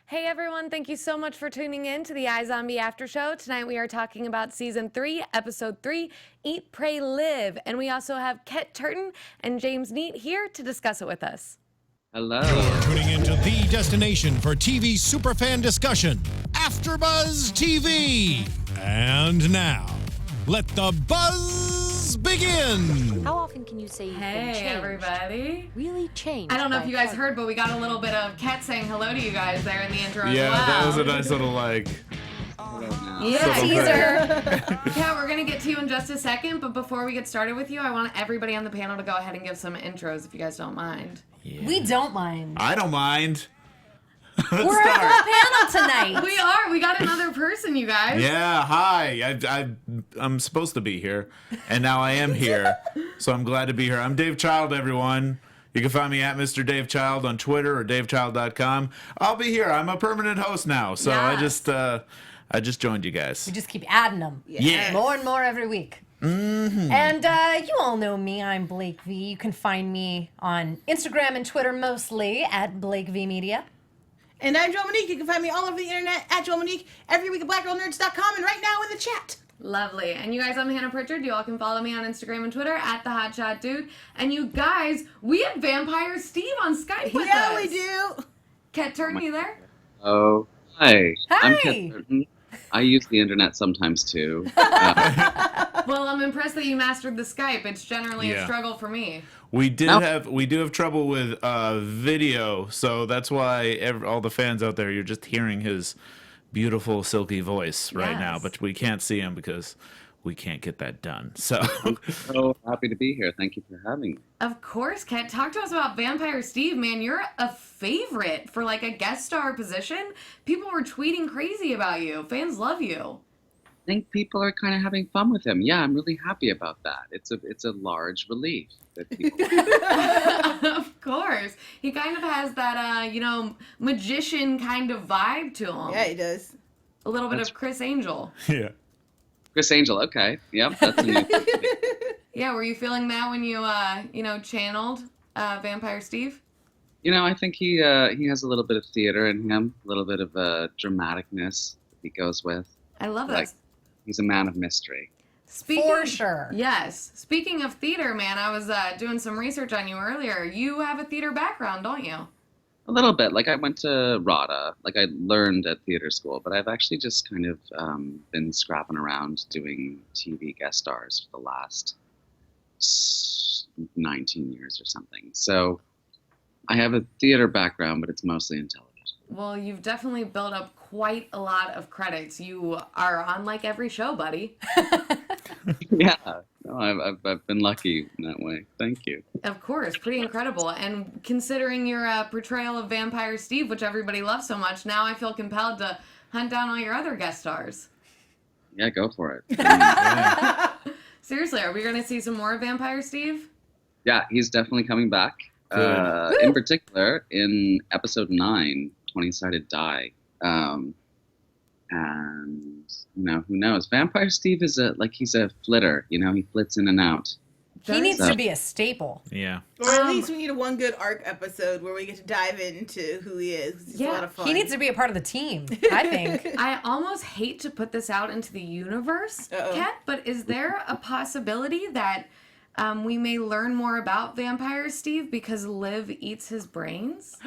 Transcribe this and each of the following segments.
Hey everyone, thank you so much for tuning in to the iZombie After Show. Tonight we are talking about Season 3, Episode 3, Eat, Pray, Live. And we also have K Turton and James Neate here to discuss it with us. Hello. You're tuning into the destination for TV superfan discussion, AFTERBUZZ TV. And now, let the buzz begin. How often can you say you've been changed? Hey everybody. Really changed? I don't know if you guys heard, but we got a little bit of Kat saying hello to you guys there in the intro as well. Yeah, that was a nice little Yeah, teaser. Kat, we're going to get to you in just a second, but before we get started with you, I want everybody on the panel to go ahead and give some intros if you guys don't mind. Yeah. We don't mind. I don't mind. We're a full panel tonight. We are. We got another person, you guys. Yeah, hi. I'm supposed to be here, and now I am here, so I'm glad to be here. I'm Dave Child, everyone. You can find me at Mr. Dave Child on Twitter or davechild.com. I'll be here. I'm a permanent host now, so yes. I just joined you guys. We just keep adding them. Yeah. More and more every week. Mm-hmm. And you all know me. I'm Blake V. You can find me on Instagram and Twitter mostly at Blake V Media. And I'm Joelle Monique. You can find me all over the internet at Joelle Monique, every week at blackgirlnerds.com, and right now in the chat. Lovely. And you guys, I'm Hannah Prichard. You all can follow me on Instagram and Twitter at The Hot Shot Dude. And you guys, we have Vampire Steve on Skype with us. Yeah, we do. K Turton, you there? Oh, hi. Hi. I'm K Turton. I use the internet sometimes too. Well, I'm impressed that you mastered the Skype. It's generally a struggle for me. We do have trouble with video, so that's why all the fans out there, you're just hearing his beautiful silky voice right now, but we can't see him because we can't get that done. So I'm so happy to be here. Thank you for having me. Of course, Kat. Talk to us about Vampire Steve, man. You're a favorite for like a guest star position. People were tweeting crazy about you. Fans love you. I think people are kind of having fun with him. Yeah, I'm really happy about that. It's a large relief that people. Of course. He kind of has that, magician kind of vibe to him. Yeah, he does. A little bit of Chris Angel. yeah. Chris Angel, okay. Yep, that's a new Yeah, were you feeling that when you, channeled Vampire Steve? I think he has a little bit of theater in him, a little bit of dramaticness that he goes with. I love Like, that. he's a man of mystery. For sure. Yes. Speaking of theater, man, I was doing some research on you earlier. You have a theater background, don't you? A little bit. Like, I went to RADA. Like, I learned at theater school, but I've actually just kind of been scrapping around doing TV guest stars for the last 19 years or something. So I have a theater background, but it's mostly in television. Well, you've definitely built up quite a lot of credits. You are on like every show, buddy. Yeah, no, I've been lucky in that way. Thank you. Of course, pretty incredible. And considering your portrayal of Vampire Steve, which everybody loves so much, now I feel compelled to hunt down all your other guest stars. Yeah, go for it. Seriously, are we going to see some more of Vampire Steve? Yeah, he's definitely coming back. In particular, in episode 9, 20-Sided Die. And, who knows? Vampire Steve is he's a flitter, he flits in and out. He needs to be a staple. Yeah. Or at least we need one good arc episode where we get to dive into who he is. It's a lot of fun. He needs to be a part of the team, I think. I almost hate to put this out into the universe, Kat, but is there a possibility that we may learn more about Vampire Steve because Liv eats his brains?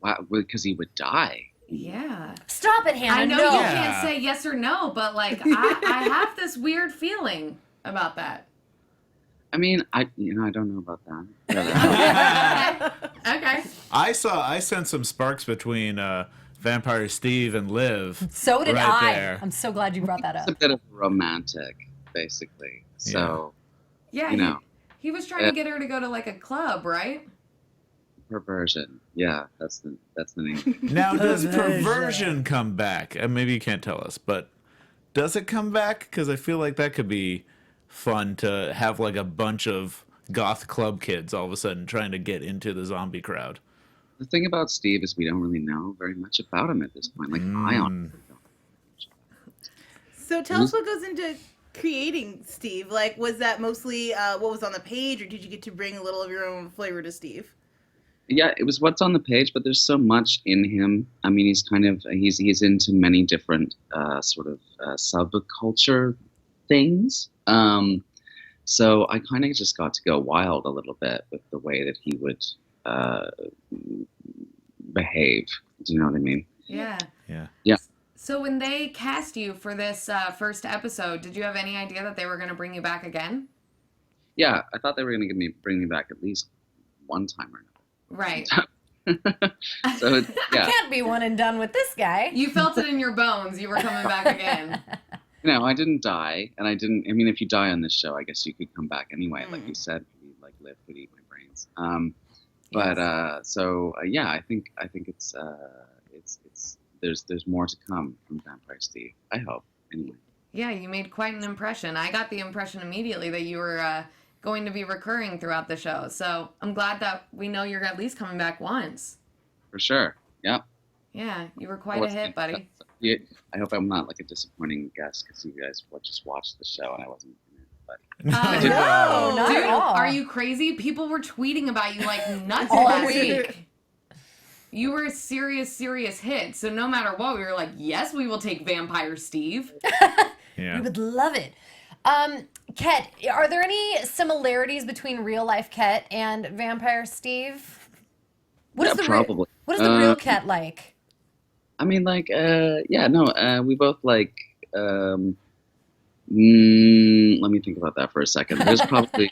Wow, because he would die. Yeah. Stop it, Hannah. I know no. you can't say yes or no, but I have this weird feeling about that. I mean, I don't know about that. Okay. I sensed some sparks between Vampire Steve and Liv. So did right I. there. I'm so glad you brought that up. It's a bit of romantic, basically. So, yeah, he was trying to get her to go to like a club, right? Perversion. Yeah, that's the name. Now, does perversion come back? Maybe you can't tell us, but does it come back? Because I feel like that could be fun to have like a bunch of goth club kids all of a sudden trying to get into the zombie crowd. The thing about Steve is we don't really know very much about him at this point. Like, I honestly don't. So tell us what goes into creating Steve. Like, was that mostly what was on the page, or did you get to bring a little of your own flavor to Steve? Yeah, it was what's on the page, but there's so much in him. I mean, he's into many different sort of subculture things. So I kind of just got to go wild a little bit with the way that he would behave. Do you know what I mean? Yeah. Yeah. So when they cast you for this first episode, did you have any idea that they were going to bring you back again? Yeah, I thought they were going to bring me back at least one time or another. Right. So yeah, Can't be one and done with this guy. You felt it in your bones. You were coming back again. no, I didn't die, and I didn't. I mean, if you die on this show, I guess you could come back anyway. Like you said, you like live could eat my brains. Yeah, I think it's there's more to come from Vampire Steve. I hope anyway. Yeah, you made quite an impression. I got the impression immediately that you were going to be recurring throughout the show. So I'm glad that we know you're at least coming back once. For sure. Yep. Yeah, you were quite a hit, buddy. Yeah, I hope I'm not like a disappointing guest because you guys just watched the show and I wasn't in it. But No, not Dude, at all. are you crazy? People were tweeting about you like nuts All last week. week. You were a serious hit. So no matter what, we were like, yes, we will take Vampire Steve. We would love it. Ket, are there any similarities between real life Ket and Vampire Steve? What is probably. What is the real Ket like? I mean, like, we both like. Let me think about that for a second. There's probably.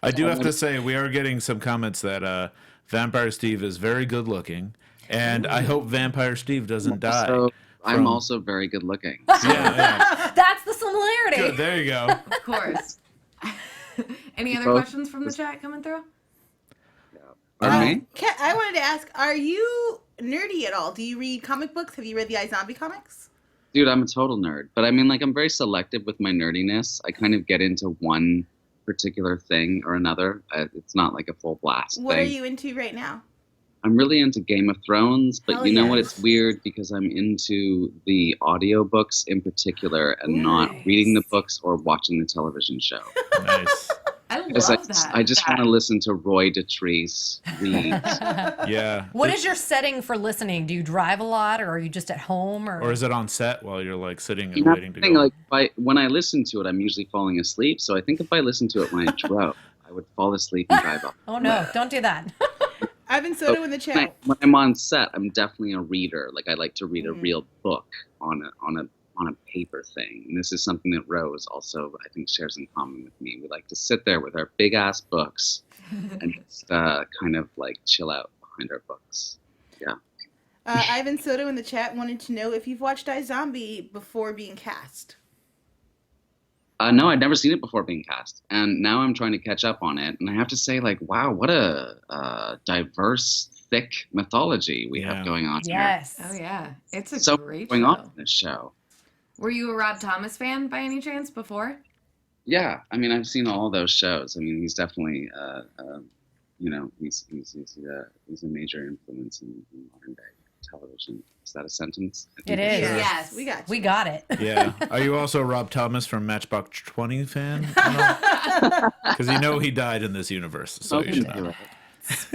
I do have to say, we are getting some comments that Vampire Steve is very good looking, and I hope Vampire Steve doesn't die. So I'm also very good looking. Yeah. That's the similarity. Good, there you go. Of course. Any other questions from the chat coming through? Pardon me? Kat, I wanted to ask, are you nerdy at all? Do you read comic books? Have you read the iZombie comics? Dude, I'm a total nerd. But I mean, like, I'm very selective with my nerdiness. I kind of get into one particular thing or another. It's not like a full blast What thing. are you into right now? I'm really into Game of Thrones, but Hell you know yes. what? It's weird because I'm into the audiobooks in particular and not reading the books or watching the television show. Nice. I Because love that. I just want to listen to Roy Dotrice read. Yeah. What is your setting for listening? Do you drive a lot, or are you just at home, Or is it on set while you're like sitting and You know, waiting to the thing, go? like, when I listen to it, I'm usually falling asleep. So I think if I listened to it when I drove, I would fall asleep and drive up. Oh no, don't do that. Ivan Soto in the chat. When I'm on set, I'm definitely a reader. Like I like to read a real book on a paper thing. And this is something that Rose also, I think, shares in common with me. We like to sit there with our big ass books and just kind of like chill out behind our books. Yeah. Ivan Soto in the chat wanted to know if you've watched iZombie before being cast. No, I'd never seen it before being cast, and now I'm trying to catch up on it. And I have to say, like, wow, what a diverse, thick mythology we have going on here. Yes. Oh yeah, it's a So great going show. on in this show. Were you a Rob Thomas fan by any chance before? Yeah, I mean, I've seen all those shows. I mean, he's definitely, he's a major influence in modern day television. Is that a sentence? I think It is. sure. Yes. We got you. We got it. Yeah. Are you also a Rob Thomas from Matchbox 20 fan? Because you know he died in this universe, so you should know.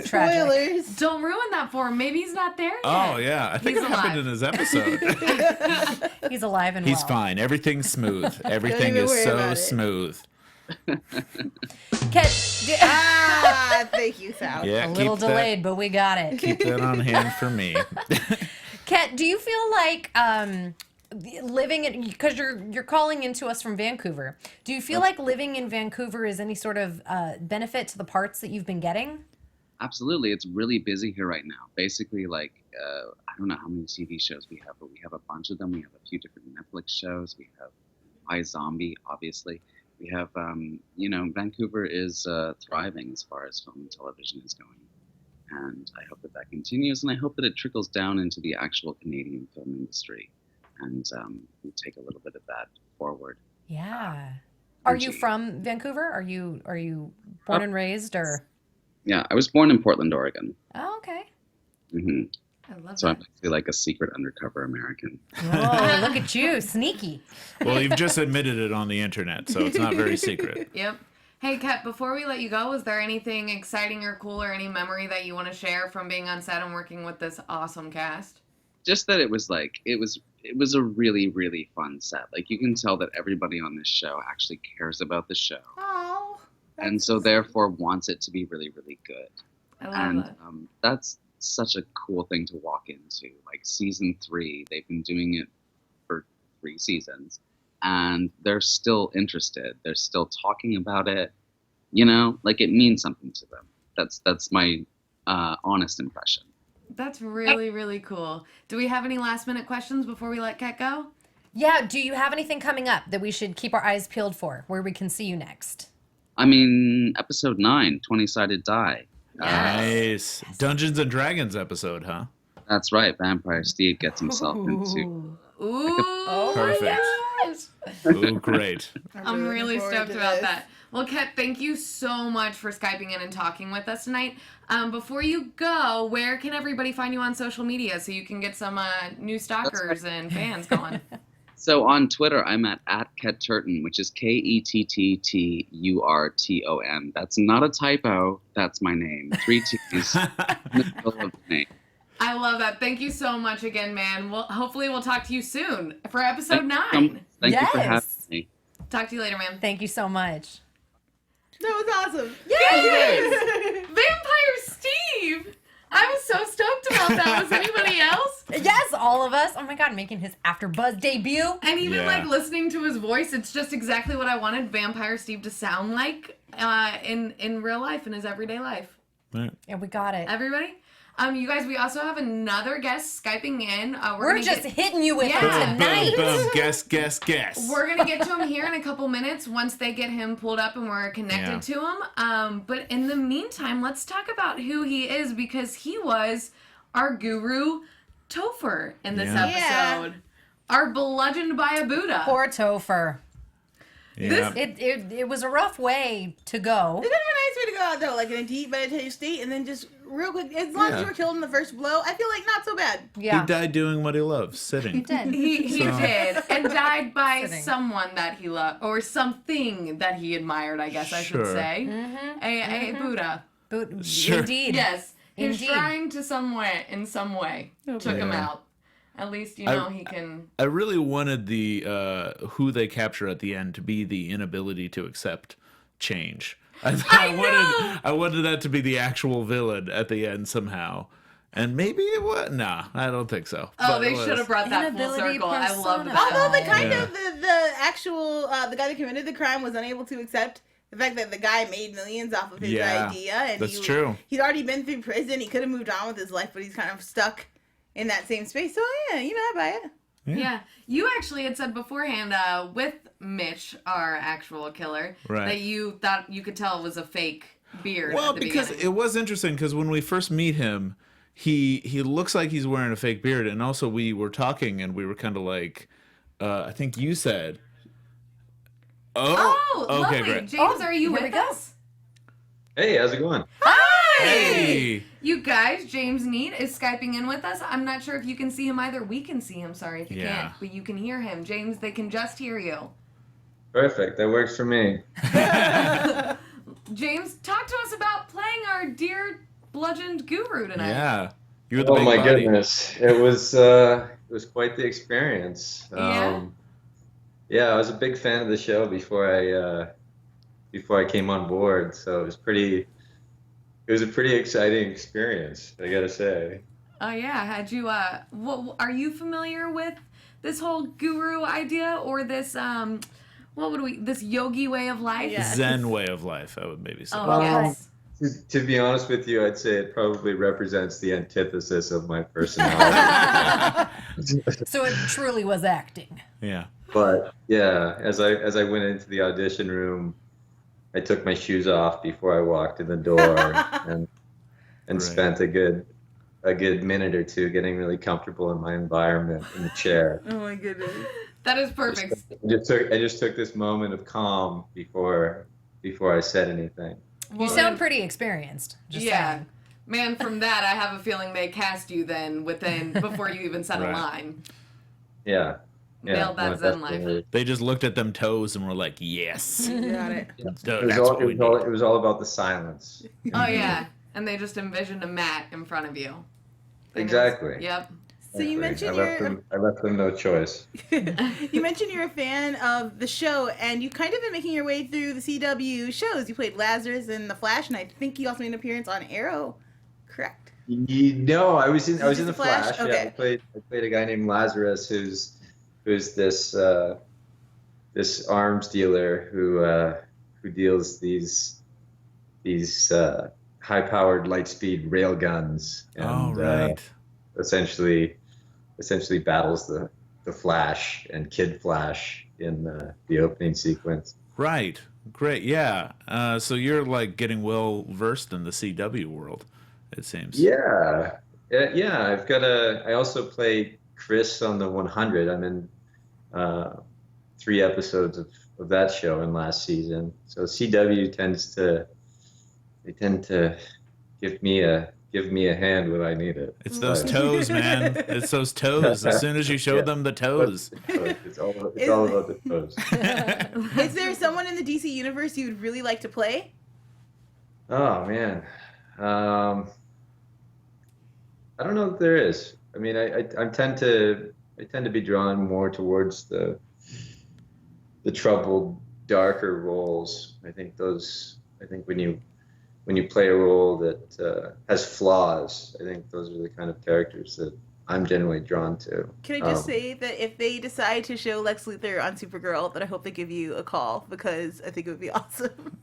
Tragic. Spoilers. Don't ruin that for him. Maybe he's not there yet. Oh, yeah. I think He's it happened alive. in his episode. He's alive and He's well. fine. Everything's smooth. Everything even is worry so about it. smooth. Ket, Thank you, Sal. Yeah, a little keep delayed, but we got it. Keep that on hand for me. Ket, do you feel like living in, because you're calling into us from Vancouver, do you feel like living in Vancouver is any sort of benefit to the parts that you've been getting? Absolutely. It's really busy here right now. Basically, like, I don't know how many TV shows we have, but we have a bunch of them. We have a few different Netflix shows. We have iZombie, obviously. We have, Vancouver is thriving as far as film and television is going. And I hope that that continues, and I hope that it trickles down into the actual Canadian film industry. And we take a little bit of that forward. Yeah. Are you energy. from Vancouver? Are you born and raised, or? Yeah, I was born in Portland, Oregon. Oh, okay. hmm I love So I'm that. actually like a secret undercover American. Oh, look at you, sneaky. Well, you've just admitted it on the internet, so it's not very secret. Yep. Hey, Kat, before we let you go, is there anything exciting or cool or any memory that you want to share from being on set and working with this awesome cast? Just that it was a really, really fun set. Like, you can tell that everybody on this show actually cares about the show. Oh. And so therefore wants it to be really, really good. I love And that. that's such a cool thing to walk into. Like, season 3, they've been doing it for 3 seasons, and they're still interested. They're still talking about it. You know, like, it means something to them. That's my honest impression. That's really, really cool. Do we have any last minute questions before we let Kat go? Yeah, do you have anything coming up that we should keep our eyes peeled for, where we can see you next? I mean, episode 9, 20-sided die. Nice. Dungeons and Dragons episode, huh? That's right. Vampire Steve gets himself into. Ooh. Perfect. Ooh, great. I'm really looking forward stoked to about this. that. Well, Kat, thank you so much for Skyping in and talking with us tonight. Before you go, where can everybody find you on social media so you can get some new stalkers and fans going? So on Twitter, I'm at K Turton, which is KETTTURTON. That's not a typo. That's my name. 3 T's in the middle of the name. I love that. Thank you so much again, man. Well, hopefully we'll talk to you soon for episode 9. Thank you for having Yes. me. Talk to you later, man. Thank you so much. That was awesome. Yes! Vampire Steve! I was so stoked about that. Was anybody else? Yes, all of us. Oh my God, making his AfterBuzz debut. And even Yeah. like listening to his voice, it's just exactly what I wanted Vampire Steve to sound like in real life, in his everyday life. Right. Yeah, we got it. Everybody? You guys, we also have another guest Skyping in. We're gonna just get- hitting you with Yeah. it tonight. Boom, boom. Guess. We're gonna get to him here in a couple minutes once they get him pulled up and we're connected to him. But in the meantime, let's talk about who he is, because he was our guru Topher in this Yeah. episode. Our bludgeoned by a Buddha. Poor Topher. Yeah. It was a rough way to go. It's kind of a nice way to go out though, like in a deep meditative state, and then just real quick. As long as you were killed in the first blow, I feel like not so bad. Yeah. He died doing what he loves, sitting. Dead. He So- did, and died by Sitting. someone that he loved, or something that he admired, I guess I should Sure. say. A Buddha. Sure. Indeed. Yes, his Indeed. shrine to in some way took him Yeah. out. At least you know he can. I really wanted the who they capture at the end to be the inability to accept change. I wanted that to be the actual villain at the end somehow. And maybe it was. Nah, I don't think so. Oh, But they it was. should have brought that full Inability circle. I loved persona. that. Although the kind Yeah. of the actual the guy that committed the crime was unable to accept the fact that the guy made millions off of his Yeah, idea, and that's true. He'd already been through prison. He could have moved on with his life, but he's kind of stuck in that same space. So yeah, I buy it. Yeah, you actually had said beforehand with Mitch, our actual killer, Right. that you thought you could tell it was a fake beard. Well, at the because beginning. it was interesting because when we first meet him, he looks like he's wearing a fake beard, and also we were talking and we were kind of like, I think you said, Oh, okay, lovely. great. James, are you here we with go. us? Hey, how's it going? Hey, You guys, James Neate is Skyping in with us. I'm not sure if you can see him either. We can see him, sorry if you Yeah. can't, but you can hear him. James, they can just hear you. Perfect. That works for me. James, talk to us about playing our dear bludgeoned guru tonight. yeah, you're the Oh big my body. goodness, it was quite the experience. Yeah? Yeah, I was a big fan of the show before I came on board, so it was a pretty exciting experience, I gotta say. Oh yeah, had you are you familiar with this whole guru idea or this this yogi way of life? Yeah. Zen way of life, I would maybe say. Oh yes. To be honest with you, I'd say it probably represents the antithesis of my personality. So it truly was acting. Yeah. But yeah, as I went into the audition room, I took my shoes off before I walked in the door and Right. spent a good minute or two getting really comfortable in my environment in the chair. Oh my goodness. That is perfect. I just took this moment of calm before I said anything. You sound pretty experienced. Just yeah. saying. Man, from that I have a feeling they cast you then before you even said Right. a line. Yeah. Nailed that no, Zen life. definitely. They just looked at them toes and were like, yes. Got it. That's what we need. It was all about the silence. Oh yeah, and they just envisioned a mat in front of you. And it was- Exactly. Yep. So you mentioned I left them no choice. you mentioned you're a fan of the show, and you kind of been making your way through the CW shows. You played Lazarus in The Flash, and I think you also made an appearance on Arrow, correct? No, I was in the Flash? Flash. Okay. Yeah, I played a guy named Lazarus, who's this this arms dealer who deals these high-powered light-speed rail guns, and Oh, right. essentially battles the Flash and Kid Flash in the opening sequence. Right. Great. Yeah. So you're like getting well versed in the CW world, it seems. Yeah. I also played Chris on the 100. I'm in 3 episodes of that show in last season. So CW tend to give me a hand when I need it. It's those toes, man. It's those toes. As soon as you showed them the toes. It's all about the toes. Is there someone in the DC universe you would really like to play? Oh man, I don't know if there is. I mean, I tend to be drawn more towards the troubled, darker roles. I think when you play a role that has flaws, I think those are the kind of characters that I'm generally drawn to. Can I just say that if they decide to show Lex Luthor on Supergirl, that I hope they give you a call, because I think it would be awesome.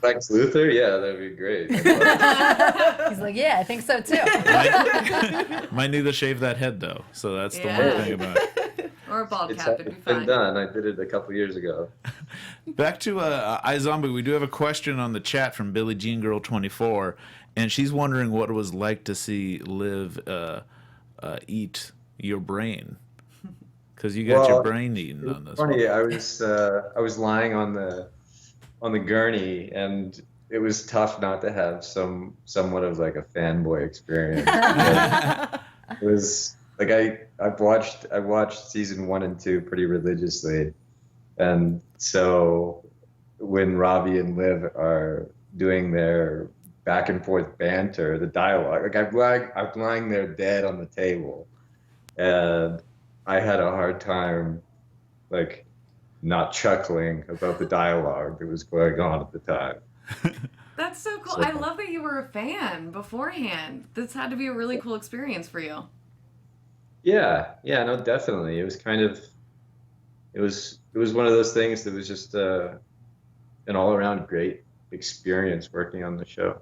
Lex Luthor? Yeah, that'd be great. He's like, yeah, I think so too. Might need to shave that head though. So that's the one thing about it. Or a bald It's cap would be been fine. done. I did it a couple years ago. Back to iZombie, we do have a question on the chat from Billie Jean Girl 24, and she's wondering what it was like to see Liv eat your brain, because you got your brain eaten on this. Funny, I was lying on the gurney, and it was tough not to have somewhat of like a fanboy experience. It was like I watched season 1 and 2 pretty religiously, and so when Robbie and Liv are doing their back and forth banter, the dialogue, like I'm lying there dead on the table, and I had a hard time like not chuckling about the dialogue that was going on at the time. That's so cool. I love that you were a fan beforehand. This had to be a really cool experience for you. Yeah, no, definitely. It was kind of, it was one of those things that was just an all-around great experience working on the show.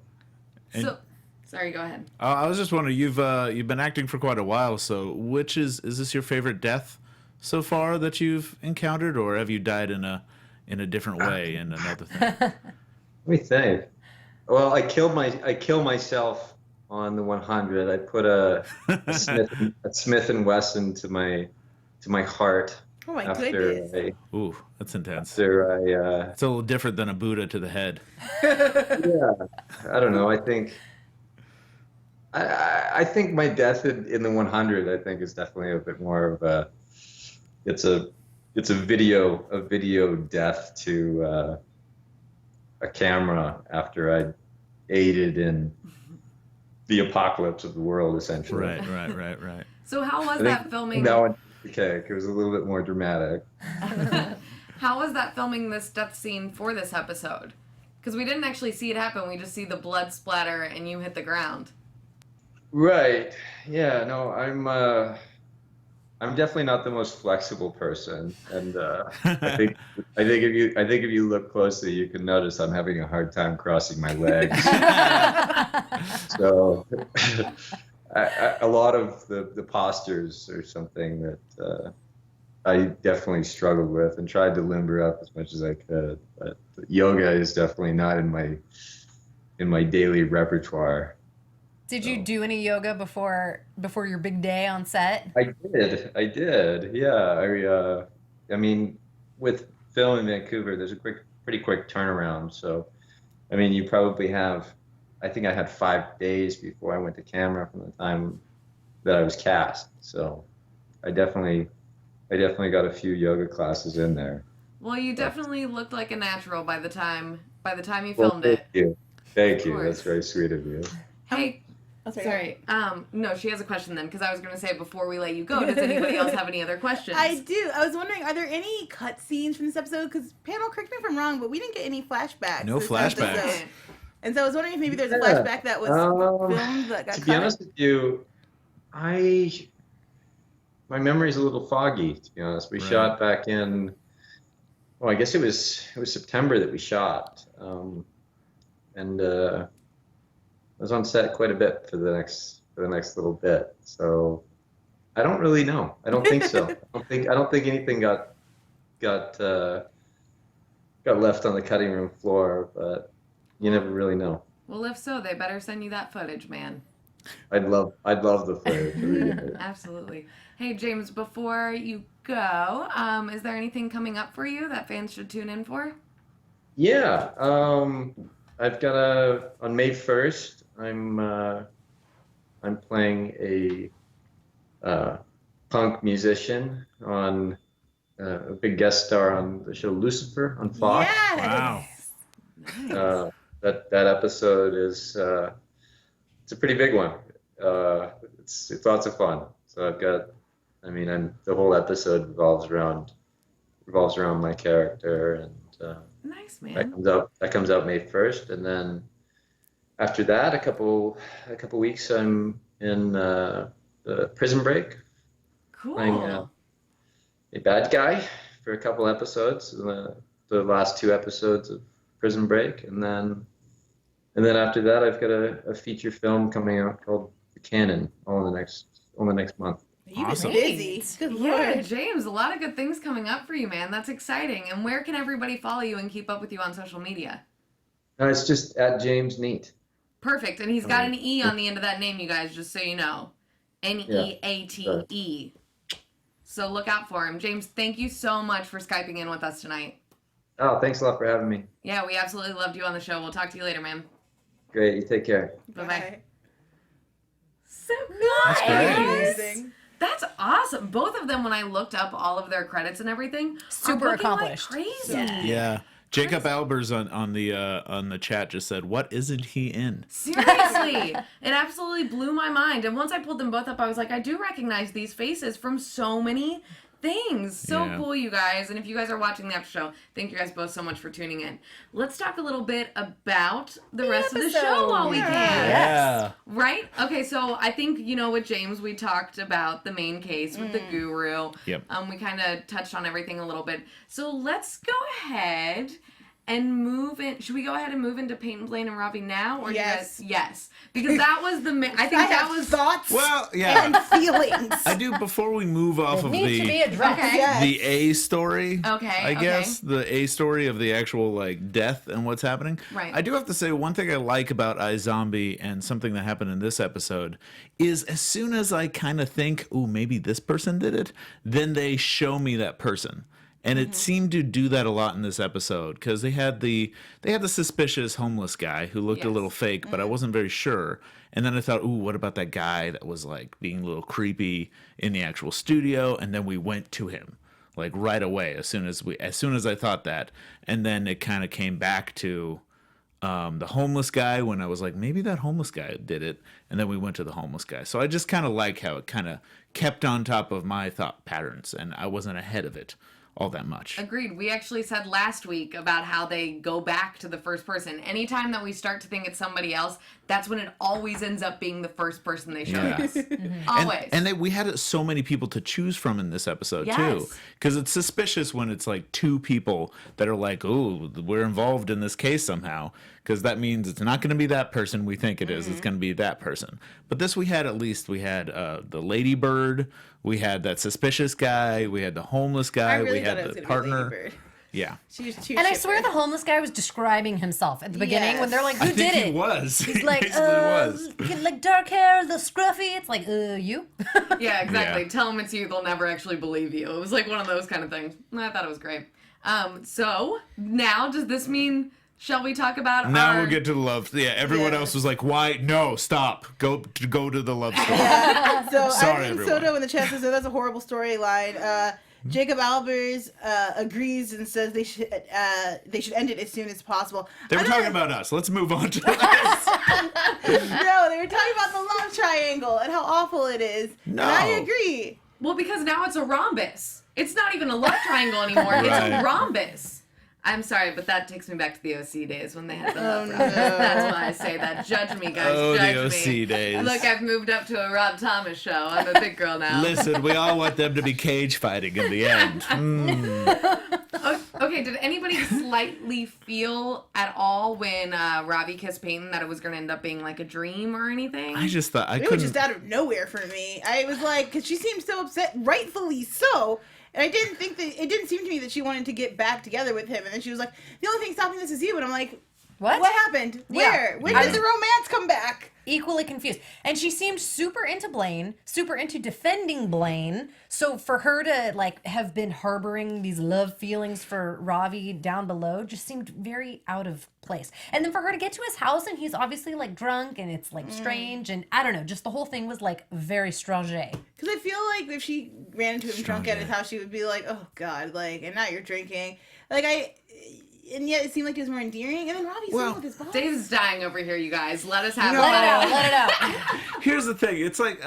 So, sorry, go ahead. I was just wondering, you've been acting for quite a while, so which is this your favorite death so far that you've encountered, or have you died in a different way in another thing? Let me think. Well, I kill myself on the 100. I put a Smith and Wesson to my heart. Oh my after goodness. Ooh, that's intense. After It's a little different than a Buddha to the head. yeah, I don't know. I think my death in the 100, I think, is definitely a bit more of a. It's a video death to a camera after I aided in the apocalypse of the world, essentially. Right. So how was that filming? That one, okay, it was a little bit more dramatic. How was that filming this death scene for this episode? Because we didn't actually see it happen. We just see the blood splatter and you hit the ground. Right. Yeah. No, I'm definitely not the most flexible person, and I think if you look closely, you can notice I'm having a hard time crossing my legs. So a lot of the postures are something that I definitely struggled with and tried to limber up as much as I could. But yoga is definitely not in my daily repertoire. Did you do any yoga before your big day on set? I did. Yeah. I mean, with film in Vancouver, there's a pretty quick turnaround. So, I mean, you probably have, I think I had 5 days before I went to camera from the time that I was cast. So I definitely I definitely got a few yoga classes in there. Well, you definitely looked like a natural by the time you Well, filmed thank it. you. Thank you. course. That's very sweet of you. Hey, Oh, sorry. No, she has a question then, because I was going to say before we let you go, does anybody else have any other questions? I do. I was wondering, are there any cut scenes from this episode? Because panel, correct me if I'm wrong, but we didn't get any flashbacks. No this flashbacks. episode. And so I was wondering if maybe there's a Yeah. flashback that was filmed that got To cut. be honest with you, my memory's a little foggy. To be honest, we Right. shot back in. Well, I guess it was September that we shot, and I was on set quite a bit for the next little bit. So I don't really know. I don't think so. I don't think anything got left on the cutting room floor, but you never really know. Well, if so, they better send you that footage, man. I'd love the footage. Absolutely. Hey, James, before you go, is there anything coming up for you that fans should tune in for? Yeah, I've got on May 1st. I'm playing a punk musician on a big guest star on the show Lucifer on Fox. Yes. Wow. Nice. That episode is it's a pretty big one. It's lots of fun. So the whole episode revolves around my character, and Nice, man. that comes out May 1st, and then after that, a couple weeks, I'm in the Prison Break, Cool. playing a bad guy for a couple episodes, the last 2 episodes of Prison Break, and then after that, I've got a feature film coming out called The Canon, all in the next month. You've Awesome. been busy. Good Yeah, Lord. James, a lot of good things coming up for you, man. That's exciting. And where can everybody follow you and keep up with you on social media? No, it's just at James Neate. Perfect. And he's got an E on the end of that name, you guys, just so you know. Neate. So look out for him. James, thank you so much for Skyping in with us tonight. Oh, thanks a lot for having me. Yeah, we absolutely loved you on the show. We'll talk to you later, man. Great, you take care. Bye-bye. So That's great. nice. Amazing. That's awesome. Both of them, when I looked up all of their credits and everything, Super are booking accomplished. like crazy. Yeah. Jacob Albers on the chat just said, "What isn't he in?" Seriously, it absolutely blew my mind. And once I pulled them both up, I was like, I do recognize these faces from so many things. So Yeah. cool, you guys. And if you guys are watching the after show, thank you guys both so much for tuning in. Let's talk a little bit about the rest of the show episode. while we can. Yeah. Right? Okay, so I think, with James, we talked about the main case with the guru. Yep. We kind of touched on everything a little bit. So let's go ahead and move in. Should we go ahead and move into Peyton, Blaine, and Robbie now? Or Yes. Do you guys, yes. Because that was the I think I that have was thoughts Well, yeah. and feelings. I do. Before we move off of Need to be addressed. Okay. Yes. the A story. Okay, I okay. guess the A story of the actual death and what's happening. Right. I do have to say one thing I like about iZombie and something that happened in this episode is as soon as I kind of think, "Ooh, maybe this person did it," then they show me that person. And it seemed to do that a lot in this episode because they had the suspicious homeless guy who looked a Yes. little fake, but I wasn't very sure. And then I thought, ooh, what about that guy that was being a little creepy in the actual studio? And then we went to him right away as soon as I thought that. And then it kind of came back to the homeless guy when I was like, maybe that homeless guy did it. And then we went to the homeless guy. So I just kind of like how it kind of kept on top of my thought patterns and I wasn't ahead of it all that much. Agreed. We actually said last week about how they go back to the first person. Anytime that we start to think it's somebody else, that's when it always ends up being the first person they show Yeah. us. Always. And we had so many people to choose from in this episode too, Yes. because it's suspicious when it's 2 people that are like, "Oh, we're involved in this case somehow," because that means it's not going to be that person we think it is. It's going to be that person. But this we had the ladybird, we had that suspicious guy, we had the homeless guy, I really we thought had it was the gonna be partner. Ladybird. Yeah, She was too And I chipper. swear the homeless guy was describing himself at the beginning when they're like, "Who I think did it?" he was. He's He like, basically was. dark hair, the scruffy. It's like, you? Yeah, exactly. Yeah. Tell them it's you, they'll never actually believe you. It was like one of those kind of things. I thought it was great. So now does this mean, shall we talk about Now our... we'll get to the love. Yeah, everyone Yeah. else was like, "Why? No, stop. Go to the love story." So Sorry, Irene everyone. Soto in the chat says, "So that's a horrible storyline." Jacob Albers agrees and says they should end it as soon as possible. They were talking about us. Let's move on to this. No, they were talking about the love triangle and how awful it is. No. And I agree. Well, because now it's a rhombus. It's not even a love triangle anymore. It's Right. a rhombus. I'm sorry, but that takes me back to the OC days when they had the love no. rhombus. That's why I say that. Judge me, guys. Oh, Judge the OC me. days. Look, I've moved up to a Rob Thomas show. I'm a big girl now. Listen, we all want them to be cage fighting in the end. Okay, did anybody slightly feel at all when Robbie kissed Peyton that it was going to end up being like a dream or anything? I just thought I It was couldn't. just out of nowhere for me. I was like, because she seemed so upset, rightfully so. And I didn't think that, it didn't seem to me that she wanted to get back together with him. And then she was like, the only thing stopping this is you. And I'm like, What? What happened? Yeah. Where? When I did was- the romance come back? Equally confused. And she seemed super into Blaine, super into defending Blaine. So for her to like have been harboring these love feelings for Ravi down below just seemed very out of place. And then for her to get to his house and he's obviously like drunk and it's like strange and I don't know, just the whole thing was like very strange. Because I feel like if she ran into him drunk at his house, she would be like, oh God, like, and now you're drinking. And yet it seemed like it was more endearing. And then Robbie's Well, with his boss. Dave's dying over here, you guys. Let us have No. it. Let it out. Here's the thing. It's like,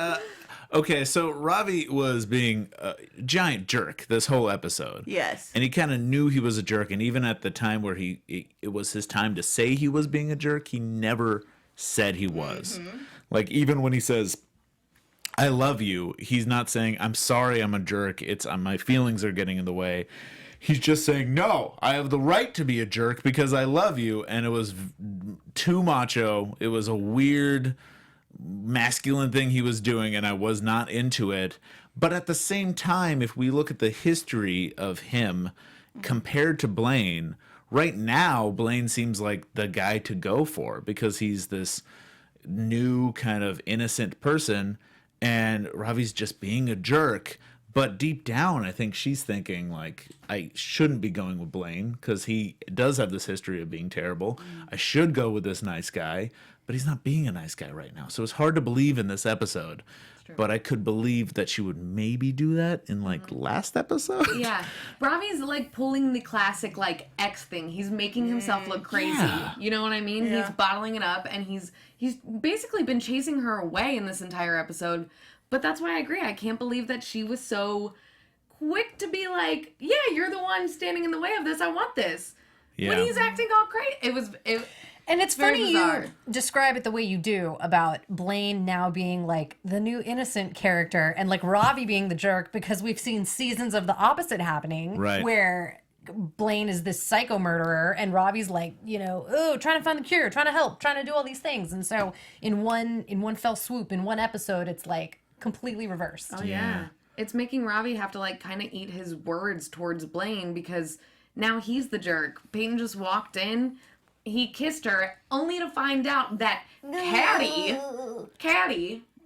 okay, so Ravi was being a giant jerk this whole episode. Yes. And he kind of knew he was a jerk. And even at the time where it was his time to say he was being a jerk, he never said he was. Like, even when he says, I love you, he's not saying, I'm sorry I'm a jerk. It's my feelings are getting in the way. He's just saying, no, I have the right to be a jerk because I love you. And it was too macho. It was a weird masculine thing he was doing, and I was not into it. But at the same time, if we look at the history of him compared to Blaine, right now, Blaine seems like the guy to go for because he's this new kind of innocent person, and Ravi's just being a jerk. But deep down, I think she's thinking, like, I shouldn't be going with Blaine because he does have this history of being terrible. I should go with this nice guy, but he's not being a nice guy right now. So it's hard to believe in this episode. But I could believe that she would maybe do that in, like, last episode. Yeah. Ravi's like pulling the classic like X thing. He's making himself look crazy. Yeah. You know what I mean? Yeah. He's bottling it up and he's basically been chasing her away in this entire episode. But that's why I agree. I can't believe that she was so quick to be like, yeah, you're the one standing in the way of this. I want this. Yeah. When he's acting all crazy. And it's Very funny bizarre. you describe it the way you do about Blaine now being like the new innocent character and like Ravi being the jerk because we've seen seasons of the opposite happening Right. where Blaine is this psycho murderer and Ravi's like, you know, oh, trying to find the cure, trying to help, trying to do all these things. And so in one fell swoop, in one episode, it's like completely reversed. Oh yeah. It's making Ravi have to like kind of eat his words towards Blaine because now he's the jerk. Peyton just walked in, he kissed her, only to find out that Caddy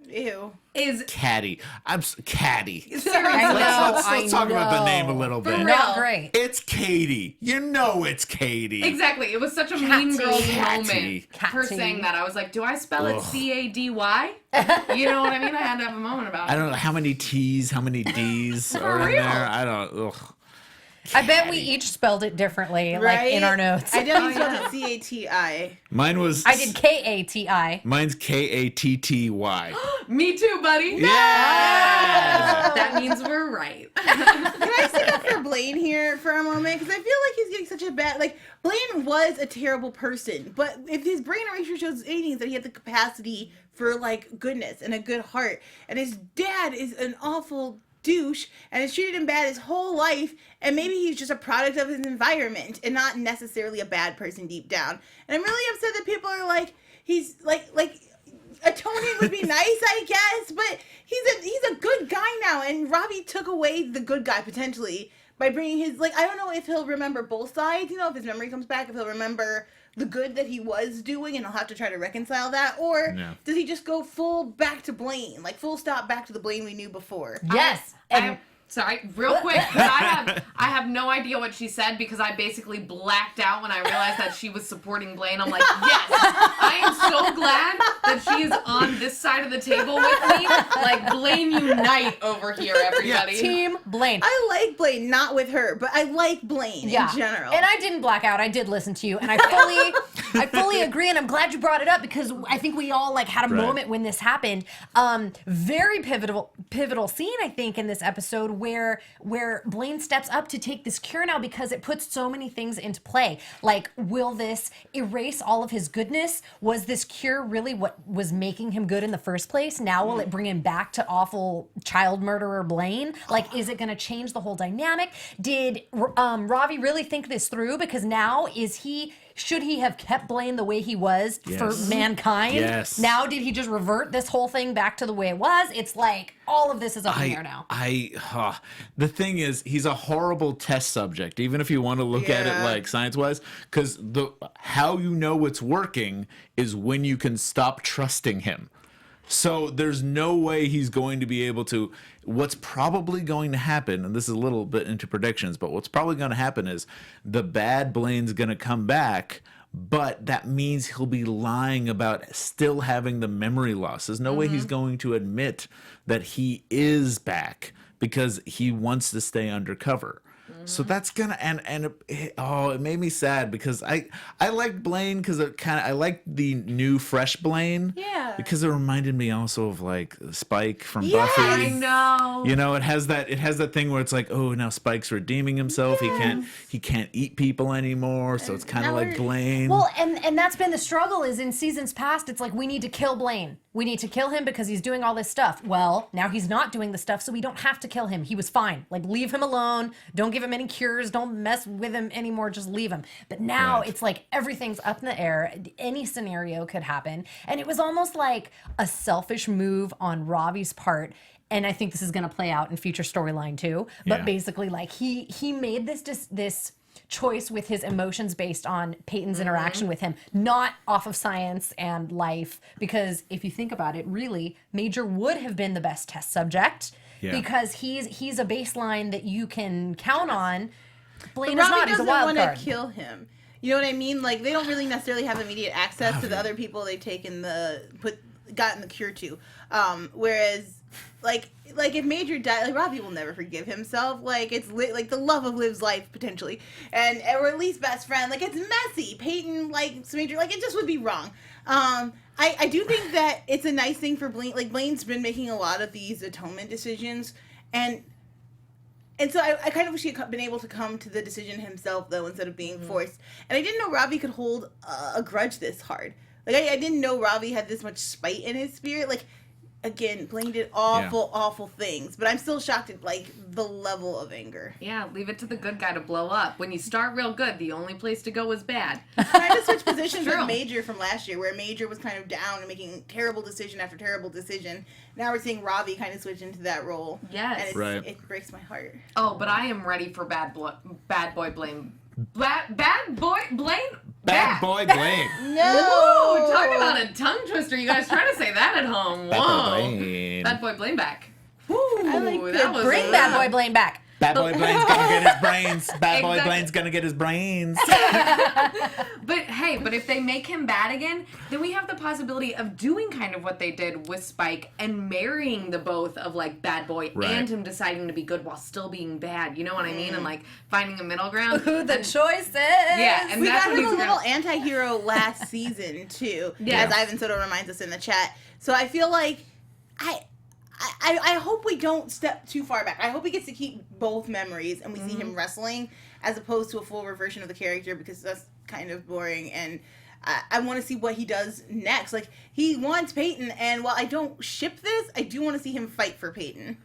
Ew. is Caddy. Caddy. seriously. Let's talk about the name a little bit. real. Not great. It's Katie. You know it's Katie. Exactly. It was such a mean girls Catty. moment. Her Catty. saying that. I was like, do I spell it Ugh. Cady? You know what I mean? I had to have a moment about it. I don't know how many T's, how many D's are in real. there. I don't. Ugh. I bet we each spelled it differently, like in our notes. I definitely spelled it C-A-T-I. Mine was. I did Kati. Mine's Katty. Me too, buddy. Yeah. That means we're right. Can I stick up for Blaine here for a moment? Because I feel like he's getting such a bad... Like, Blaine was a terrible person, but if his brain erasure shows anything, is that he had the capacity for, like, goodness and a good heart. And his dad is an awful douche and has treated him bad his whole life, and maybe he's just a product of his environment and not necessarily a bad person deep down. And I'm really upset that people are like, he's like atoning would be nice, I guess, but he's a good guy now, and Robbie took away the good guy potentially by bringing his, like, I don't know if he'll remember both sides, you know, if his memory comes back, if he'll remember the good that he was doing and he'll have to try to reconcile that, or does he just go full back to Blaine, like full stop back to the Blaine we knew before? Yes. Sorry, real quick, but I have no idea what she said because I basically blacked out when I realized that she was supporting Blaine. I'm like, yes, I am so glad that she is on this side of the table with me. Like, Blaine unite over here, everybody. Team Blaine. I like Blaine, not with her, but I like Blaine in general. And I didn't black out. I did listen to you, and I fully agree. And I'm glad you brought it up because I think we all like had a moment when this happened. Very pivotal scene, I think, in this episode where Blaine steps up to take this cure now because it puts so many things into play. Like, will this erase all of his goodness? Was this cure really what was making him good in the first place? Now will it bring him back to awful child murderer Blaine? Like, is it going to change the whole dynamic? Did Ravi really think this through? Because now should he have kept Blaine the way he was for mankind? Yes. Now did he just revert this whole thing back to the way it was? It's like all of this is up in the air now. The thing is, he's a horrible test subject, even if you want to look at it like science-wise, because how you know it's working is when you can stop trusting him. So there's no way he's going to be able to. What's probably going to happen, and this is a little bit into predictions, but what's probably going to happen is the bad Blaine's going to come back, but that means he'll be lying about still having the memory loss. There's no way he's going to admit that he is back because he wants to stay undercover. So that's gonna it made me sad because I like Blaine because I like the new fresh Blaine. Yeah. Because it reminded me also of like Spike from Yes. Buffy. I know. You know, it has that thing where it's like, oh, now Spike's redeeming himself. He can't eat people anymore. So it's kind of like Blaine. Well, and that's been the struggle is in seasons past, it's like we need to kill Blaine. We need to kill him because he's doing all this stuff. Well, now he's not doing the stuff, so we don't have to kill him. He was fine. Like, leave him alone. Don't give him any cures. Don't mess with him anymore. Just leave him. But now it's like everything's up in the air. Any scenario could happen. And it was almost like a selfish move on Ravi's part. And I think this is going to play out in future storyline too. But basically, like, he made this choice with his emotions based on Peyton's interaction with him, not off of science and life. Because if you think about it, really, Major would have been the best test subject because he's a baseline that you can count on. Blaine is not. He's a wild want card. to kill him. You know what I mean? Like, they don't really necessarily have immediate access to the other people they've gotten the cure to. Whereas, like if Major died, like, Robbie will never forgive himself. Like, it's like the love of Liv's life potentially, or at least best friend. Like, it's messy. Peyton likes Major. Like, it just would be wrong. I do think that it's a nice thing for Blaine. Like, Blaine's been making a lot of these atonement decisions, and so I kind of wish he had been able to come to the decision himself, though, instead of being forced. And I didn't know Robbie could hold a grudge this hard. Like, I didn't know Robbie had this much spite in his spirit. Like, again, Blaine did awful things, but I'm still shocked at, like, the level of anger. Yeah, leave it to the good guy to blow up. When you start real good, the only place to go is bad. Trying to switch positions with Major from last year, where Major was kind of down and making terrible decision after terrible decision. Now we're seeing Robbie kind of switch into that role. Yes. And it breaks my heart. Oh, but I am ready for bad boy Blaine. Bad boy Blaine? Bad boy Blaine. No! Ooh, talk about a tongue twister. You guys try to say that at home. Bad Whoa. boy Blaine. Bad boy Blaine back. Woo, I like that was Bring Bad Boy Blaine back. Bad boy Blaine's gonna get his brains. Bad boy Blaine's gonna get his brains. But hey, if they make him bad again, then we have the possibility of doing kind of what they did with Spike and marrying the both of, like, bad boy and him deciding to be good while still being bad. You know what I mean? And, like, finding a middle ground. Who the choices? Yeah, and We that's got what him a he's little anti-hero last season, too, Yes. as Ivan Soto reminds us in the chat. So I feel like I hope we don't step too far back. I hope he gets to keep both memories and we see him wrestling as opposed to a full reversion of the character, because that's kind of boring. And I want to see what he does next. Like, he wants Peyton, and while I don't ship this, I do want to see him fight for Peyton.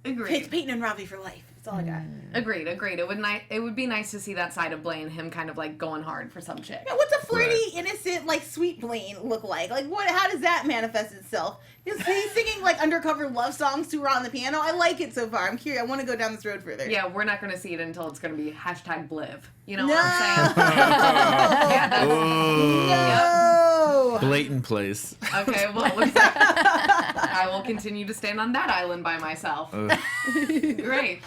Agreed. Peyton and Robbie for life. That's all I got. Agreed. It would be nice to see that side of Blaine, him kind of, like, going hard for some chick. Now, what's a flirty, innocent, like, sweet Blaine look like? Like, how does that manifest itself? He's singing, like, undercover love songs to her on the piano. I like it so far. I'm curious. I want to go down this road further. Yeah, we're not going to see it until it's going to be #Bliv. You know No. what I'm saying? Yeah, that's- No. Blatant place. Okay, well, it looks like I will continue to stand on that island by myself. Great.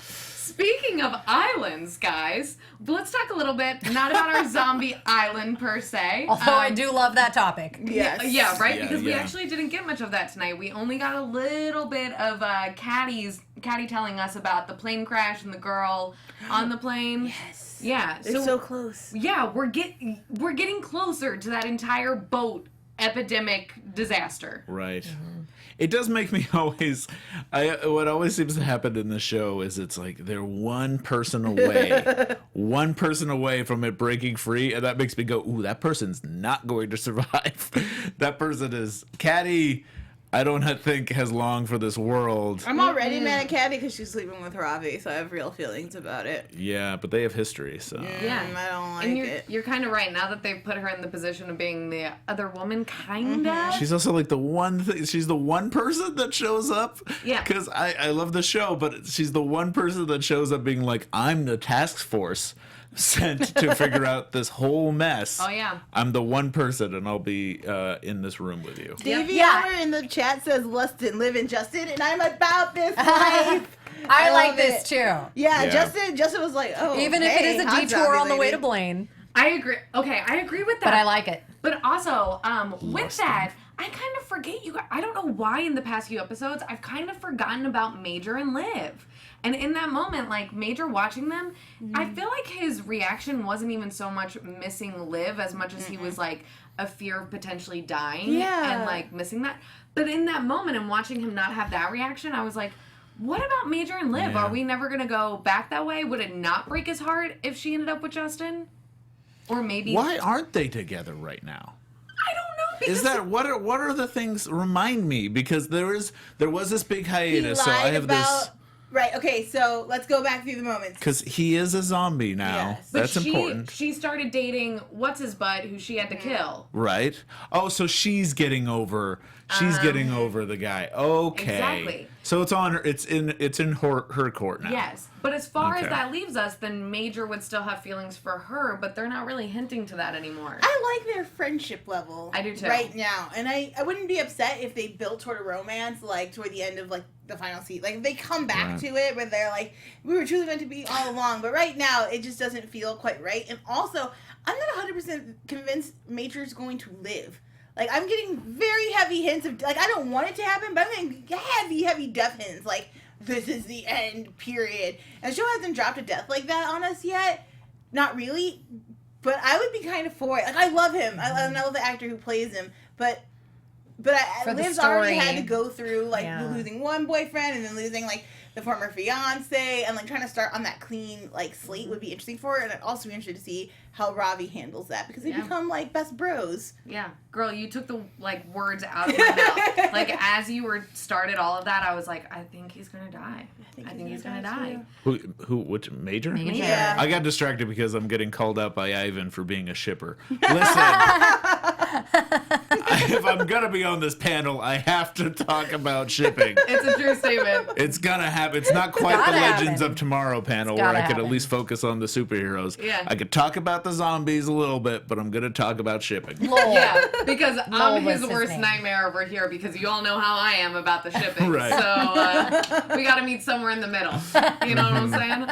Speaking of islands, guys, let's talk a little bit, not about our zombie island per se. Although I do love that topic. Yes. Yeah, right? Yeah, Because we yeah. actually didn't get much of that tonight. We only got a little bit of Caddy telling us about the plane crash and the girl on the plane. Yes. Yeah. They're so close. Yeah, we're getting closer to that entire boat epidemic disaster. Right. It does make me always. What always seems to happen in the show is it's like they're one person away from it breaking free, and that makes me go, "Ooh, that person's not going to survive." That person is Caddy. I don't think has long for this world. I'm already mad at Caddy because she's sleeping with Ravi, so I have real feelings about it. Yeah, but they have history, so. Yeah. I don't like And it. you're kind of right. Now that they've put her in the position of being the other woman, kind of. She's also like the one thing. She's the one person that shows up. Yeah. Because I love the show, but she's the one person that shows up being like, I'm the task force sent to figure out this whole mess. Oh, yeah. I'm the one person, and I'll be in this room with you. Davey Yeah. Elmer in the chat says, "Lust and live in Justin," and I'm about this life. I like love this it. too. Yeah, Yeah. Justin was like, "Oh, Even if hey, it is a hot detour zombie on the way lady. to Blaine. I agree. Okay, I agree with that. But I like it. But also, with that, I kind of forget you guys. I don't know why in the past few episodes I've kind of forgotten about Major and Liv. And in that moment, like Major watching them, I feel like his reaction wasn't even so much missing Liv as much as he was like a fear of potentially dying Yeah. and like missing that. But in that moment and watching him not have that reaction, I was like, what about Major and Liv? Yeah. Are we never going to go back that way? Would it not break his heart if she ended up with Justin? Or maybe... Why aren't they together right now? I don't know. Because Is that what are the things? Remind me, because there was this big He hiatus, so I lied have about. this Right. Okay. So let's go back through the moments. because he is a zombie now. Yes. But That's important. She started dating what's his butt, who she had to kill. Right. Oh, so she's getting over. She's getting over the guy. Okay. Exactly. So it's on her. It's in her court now. Yes, but as far as Okay. that leaves us, then Major would still have feelings for her, but they're not really hinting to that anymore. I like their friendship level. I do too. Right now, and I wouldn't be upset if they built toward a romance, like toward the end of like the final season. Like if they come back Right. to it, where they're like, we were truly meant to be all along. But right now, it just doesn't feel quite right. And also, I'm not 100% convinced Major's going to live. Like, I'm getting very heavy hints of, like, I don't want it to happen, but I'm getting heavy death hints. Like, this is the end, period. And the show hasn't dropped a death like that on us yet. Not really. But I would be kind of for it. Like, I love him. I love the actor who plays him. But For the Liv's already had story. to go through, like, Yeah. losing one boyfriend and then losing, like, the former fiance. And, like, trying to start on that clean, like, slate would be interesting for her. And I'd also be interested to see how Ravi handles that. Because they Yeah. become, like, best bros. Yeah, girl, you took the like words out of my mouth. Like as you were started all of that, I was like, I think he's gonna die. I think he's gonna die. Which Major? Major. Yeah. I got distracted because I'm getting called out by Ivan for being a shipper. Listen, if I'm gonna be on this panel, I have to talk about shipping. It's a true statement. It's gonna happen. It's not quite gotta the Legends happen. of Tomorrow panel It's where gotta I could at happen. least focus on the superheroes. Yeah. I could talk about the zombies a little bit, but I'm gonna talk about shipping. Lol. Yeah, because Lol I'm was his his worst name. nightmare over here because you all know how I am about the shipping. Right. So we got to meet somewhere in the middle. You know what I'm saying?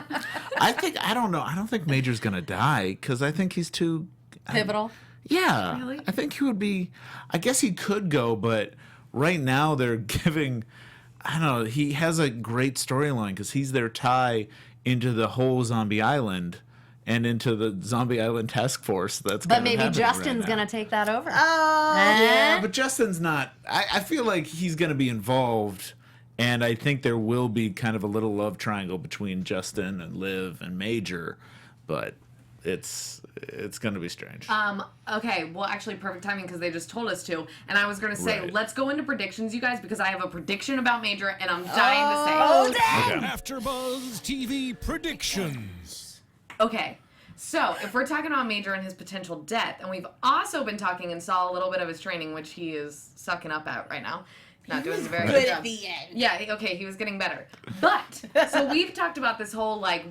I don't know. I don't think Major's gonna die because I think he's too Pivotal. Yeah, Really? I think he would be. I guess he could go, but right now they're giving. I don't know. He has a great storyline because he's their tie into the whole Zombie Island and into the Zombie Island Task Force. That's But kind of maybe happening Justin's right now. gonna take that over. Oh. Yeah, but Justin's not. I feel like he's going to be involved, and I think there will be kind of a little love triangle between Justin and Liv and Major, but it's going to be strange. Okay, well, actually, perfect timing because they just told us to. And I was going to say, Right. let's go into predictions, you guys, because I have a prediction about Major, and I'm dying to say. Oh, dang. Okay. AfterBuzz TV predictions. Okay, so if we're talking about Major and his potential death, and we've also been talking and saw a little bit of his training, which he is sucking up at right now. Not doing very Good good at job. the end. Yeah, okay, he was getting better. But, so we've talked about this whole, like,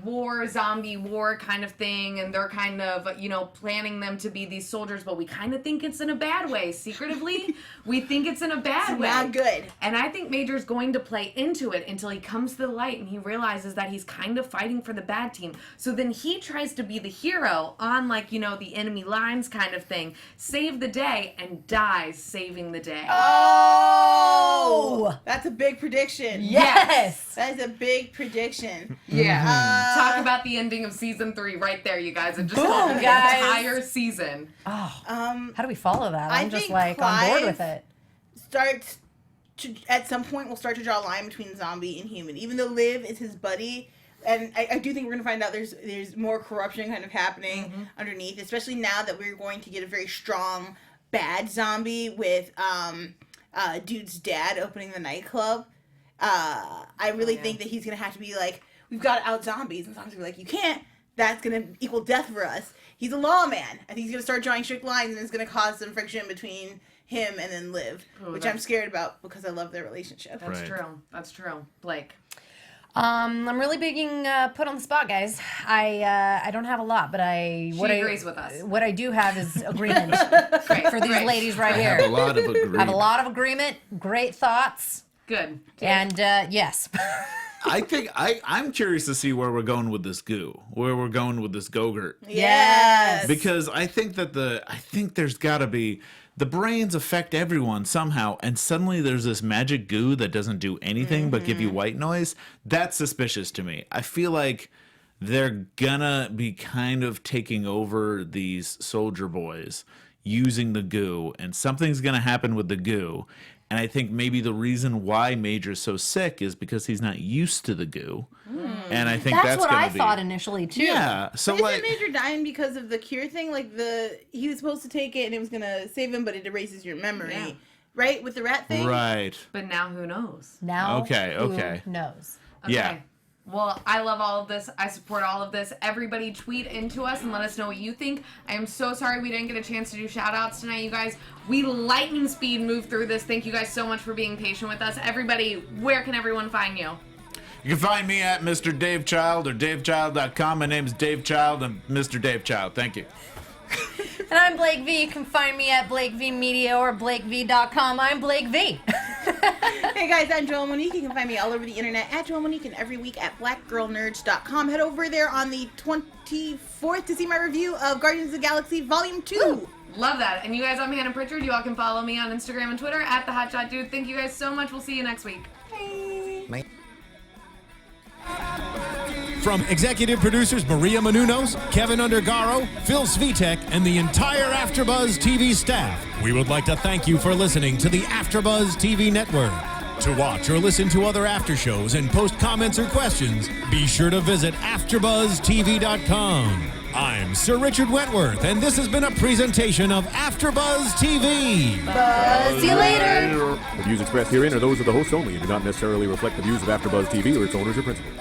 zombie war kind of thing, and they're kind of, planning them to be these soldiers, but we kind of think it's in a bad way. Secretively, we think it's in a bad way. Not good. And I think Major's going to play into it until he comes to the light and he realizes that he's kind of fighting for the bad team. So then he tries to be the hero on, the enemy lines kind of thing, save the day, and dies saving the day. Oh! That's a big prediction. Yes! That is a big prediction. Yeah. Talk about the ending of season 3 right there, you guys. It just Boom, the guys. entire season. Oh, How how do we follow that? I'm just think on board Clive with it. starts to, at some point, we'll start to draw a line between zombie and human. Even though Liv is his buddy, and I do think we're going to find out there's more corruption kind of happening underneath, especially now that we're going to get a very strong bad zombie with Dude's dad opening the nightclub. I really think that he's going to have to be like, we've got to out zombies, and zombies will be like, you can't. That's going to equal death for us. He's a lawman. I think he's going to start drawing strict lines, and it's going to cause some friction between him and then Liv, which I'm scared about because I love their relationship. That's true. That's true. Blake. I'm really being put on the spot, guys. I don't have a lot, but She agrees with us. What I do have is agreement Great. for these ladies right I here. have a lot of agreement. I have a lot of agreement, great thoughts, Good. and yes. I think I'm curious to see where we're going with this goo, where we're going with this Go-Gurt. Yes. Because I think that there's got to be, the brains affect everyone somehow, and suddenly there's this magic goo that doesn't do anything but give you white noise. That's suspicious to me. I feel like they're gonna be kind of taking over these soldier boys using the goo, and something's gonna happen with the goo. And I think maybe the reason why Major's so sick is because he's not used to the goo. And I think that's what gonna I be, thought initially too. Yeah. So Isn't like, Major dying because of the cure thing? Like he was supposed to take it and it was gonna save him, but it erases your memory, Yeah. right? With the rat thing. right. But now who knows? Now, Okay, okay. who knows? Okay. Yeah. Well, I love all of this. I support all of this. Everybody tweet into us and let us know what you think. I am so sorry we didn't get a chance to do shout outs tonight, you guys. We lightning speed moved through this. Thank you guys so much for being patient with us. Everybody, where can everyone find you? You can find me at Mr. Dave Child or DaveChild.com. My name is Dave Child. I'm Mr. Dave Child. Thank you. And I'm Blake V. You can find me at Blake V Media or BlakeV.com. I'm Blake V. Hey guys, I'm Joelle Monique. You can find me all over the internet at Joelle Monique and every week at blackgirlnerds.com. Head over there on the 24th to see my review of Guardians of the Galaxy Volume 2. Ooh. Love that. And you guys, I'm Hannah Prichard. You all can follow me on Instagram and Twitter at @TheHotShotDude. Thank you guys so much. We'll see you next week. From executive producers Maria Menounos, Kevin Undergaro, Phil Svitek, and the entire AfterBuzz TV staff, we would like to thank you for listening to the AfterBuzz TV network. To watch or listen to other after shows and post comments or questions, be sure to visit AfterBuzzTV.com. I'm Sir Richard Wentworth, and this has been a presentation of AfterBuzz TV. See you later. The views expressed herein are those of the hosts only and do not necessarily reflect the views of AfterBuzz TV or its owners or principals.